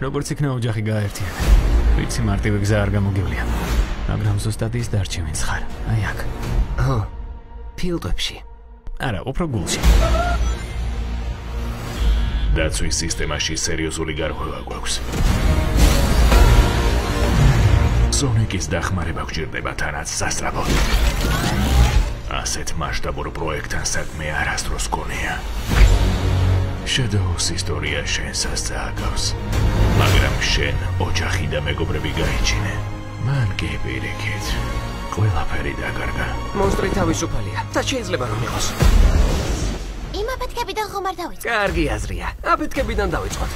როგორც იქნა ოჯახი გააერთიანა. ვიცი მარტივი გზა არ გამოგივლია. მაგრამ ზუსტად ის დარჩი ვინც ხარ. აი აქ. ო, ფილტვებში. არა, უფრო გულში. დაცვის სისტემაში სერიოზული გარღვევა გვაქვს. სონიკის დახმარება გვჭირდება თანაც სასწრაფოდ. ასეთ მასშტაბურ პროექტთან საქმე არასდროს გქონია. შედოუს ისტორია შენსაც წააგავს. მაგრამ შენ ოჯახი და მეგობრები გაიჩინე. მან კი პირიქით. ყველაფერი დაკარგა. მონსტრი თავისუფალია. და შეიძლება რომ იყოს. იმ აფეთქებიდან ხომ არ დავიწყოთ? კარგი აზრია. აფეთქებიდან დავიწყოთ.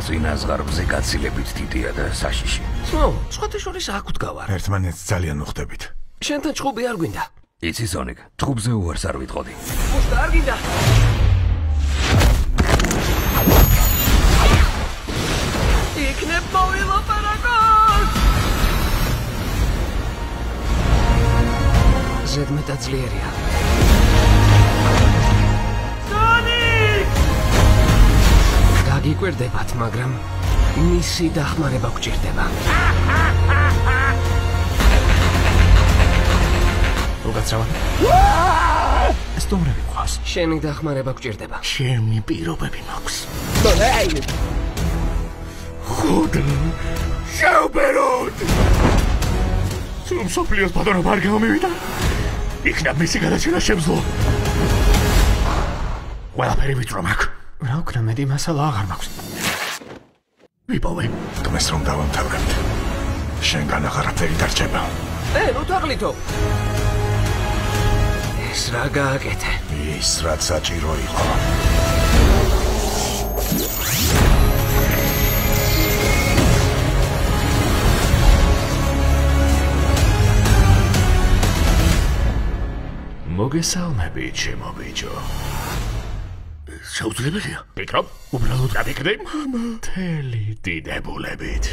წინაზღარბზე გაცილებით დიდია და საშიში. ო, სხვათა შორის აქ ვდგავარ. ერთმანეთს ძალიან მოხდებით. შენთან ჭხუბი არ გვინდა. იცი სონიკ, თხუბზე უარს არ ვიტყოდი. უშტა არ გინდა. იქნებ მოვილაპარაკოთ. ზედმეტად ძლიერია. სონიკ! გაგიკვირდებათ, მაგრამ მისი დახმარება გვჭირდება. უკაცრავად. სტუმრები ყავს. შენი დახმარება გვჭირდება. ჩემი პირობები მაქვს. დოლეი! ხოდა შევბეროთ! სულ მსოფლიოს ბატონობა არ გამომივიდა? იქნებ მისი გადაჭრა შემძლო. ყველაფერი ვიწრო მაქვს. რა ვქნა, მეტი მასალა აღარ მაქვს. ვიპოვე. თმეს რომ დავამთავრებთ. შენგან აღარაფერი დარჩება. ნუ თაღლითო. ეს რა გააკეთე? ის რაც საჭირო იყო. მოგესალმებით, ჩემო ბიჭო. შეუძლებელია? ფიქრობ? უბრალოდ გავიქნე? მთელი დიდებულებით.